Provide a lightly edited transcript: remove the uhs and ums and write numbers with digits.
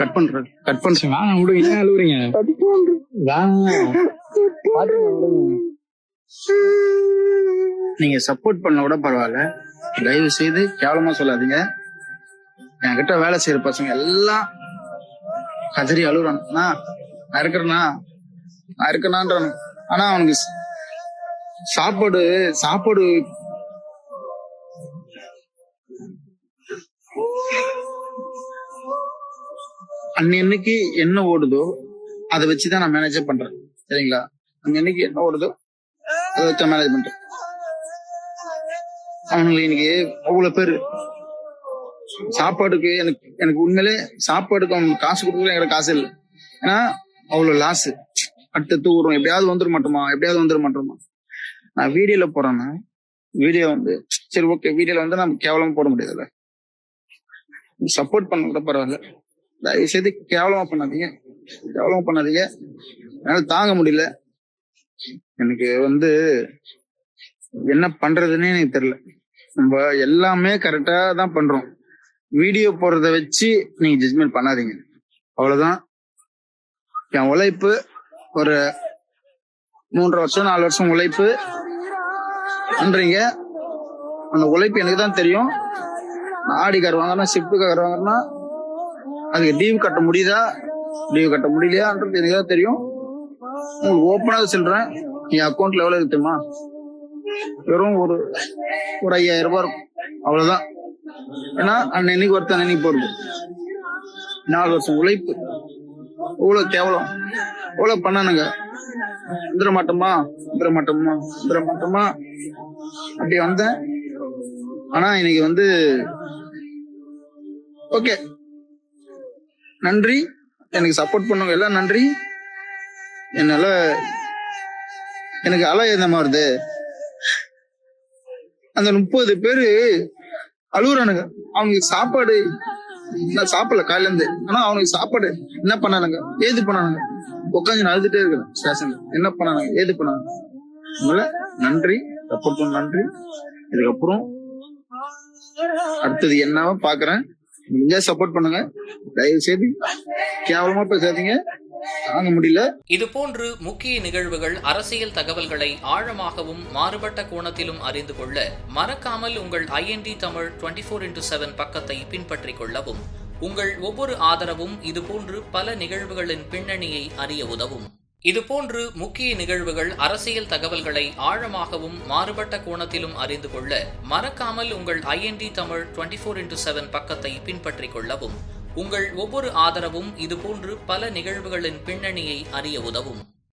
Cut பண்றேன் cut பண்றேன். வாங்க விடுங்க, ஏன் அழுவுறீங்க? வாங்க பாத்துங்க விடுங்க. நீங்க சப்போர்ட் பண்ண கூட பரவாயில்ல, தயவு செய்து கேவலமா சொல்லாதீங்க. என்கிட்ட வேலை செய்யற பசங்க எல்லாம் கதறி அழுகுறான். நான் இருக்கேனான்றான். ஆனா அவனுக்கு சாப்பாடு அன்னைக்கு என்ன ஓடுதோ அதை வச்சுதான் நான் மேனேஜ் பண்றேன். சரிங்களா? அன்னைக்கு என்ன ஓடுதோ அதை வச்சு மேனேஜ் பண்றேன். அவனுக்கு இன்னைக்கு அவ்வளவு பேரு சாப்பாடுக்கு எனக்கு உண்மையிலே சாப்பாடுக்கு அவனுக்கு காசு கொடுக்கல. எங்களுக்கு காசு இல்லை. ஏன்னா அவ்வளவு லாஸ். அடுத்து ஊரும் எப்படியாவது வந்துட மாட்டோமா. நான் வீடியோல போறேன்னா வீடியோ சரி ஓகே, வீடியோல நம்ம கேவலமா போட முடியாதுல்ல. சப்போர்ட் பண்ண கூட பரவாயில்ல, தயவு செய்து கேவலமா பண்ணாதீங்க. என்னால தாங்க முடியல. எனக்கு என்ன பண்றதுன்னே எனக்கு தெரியல. நம்ம எல்லாமே கரெக்டா தான் பண்றோம். வீடியோ போடுறத வச்சு நீங்க ஜட்ஜ்மெண்ட் பண்ணாதீங்க. அவ்வளவுதான். என் உழைப்பு ஒரு 3 வருஷம் 4 வருஷம் உழைப்பு பண்றீங்க. அந்த உழைப்பு எனக்கு தான் தெரியும். ஆடி கார் வாங்கினா ஷிஃப்ட் கார் வாங்கினா அதுக்கு டியூ கட்ட முடியுதா டியூ கட்ட முடியலையான்றது எனக்கு தான் தெரியும். உங்களுக்கு ஓப்பனாக சொல்றேன், என் அக்கௌண்ட்ல எவ்வளவு இருக்குமா? வெறும் ஒரு 5000 ரூபாய் இருக்கும். அவ்வளவுதான். ஏன்னா அன்னைக்கு ஒருத்தன் அன்னைக்கு போறது 4 வருஷம் உழைப்பு. இவ்வளவு கேவலம் இவ்வளவு பண்ணானுங்க. வந்துட மாட்டோமா அப்படி வந்தேன். ஆனா இன்னைக்கு ஓகே, நன்றி. எனக்கு சப்போர்ட் பண்ணவங்க எல்லாம் நன்றி. என்னால எனக்கு அலை என்ன வருது. அந்த 30 பேரு அழுகுறானுங்க. அவனுக்கு சாப்பாடு நான் சாப்பிடல காலையில இருந்து. ஆனா அவனுக்கு சாப்பாடு என்ன பண்ணானுங்க, ஏது பண்ணானுங்க. உட்காந்து நான் அழுதுட்டே இருக்கிறேன் ஸ்டேஷன்ல. என்ன பண்ணானுங்க, ஏது பண்ணானுங்க. அதனால நன்றி, சப்போர்ட் பண்ண நன்றி. இதுக்கப்புறம் அடுத்தது என்னவா பாக்குறேன். நீங்க சப்போர்ட் பண்ணுங்க. தயவு செய்து கேவலமா பேசாதீங்க, தாங்க முடியல. இதுபோன்று முக்கிய நிகழ்வுகள், அரசியல் தகவல்களை ஆழமாகவும் மாறுபட்ட கோணத்திலும் அறிந்து கொள்ள மறக்காமல் உங்கள் IND தமிழ் 24x7 பக்கத்தை பின்பற்றிக் கொள்ளவும். உங்கள் ஒவ்வொரு ஆதரவும் இதுபோன்று பல நிகழ்வுகளின் பின்னணியை அறிய உதவும். இதுபோன்று முக்கிய நிகழ்வுகள், அரசியல் தகவல்களை ஆழமாகவும் மாறுபட்ட கோணத்திலும் அறிந்து கொள்ள மறக்காமல் உங்கள் IND தமிழ் 24x7 பக்கத்தை பின்பற்றிக் கொள்ளவும். உங்கள் ஒவ்வொரு ஆதரவும் இதுபோன்று பல நிகழ்வுகளின் பின்னணியை அறிய உதவும்.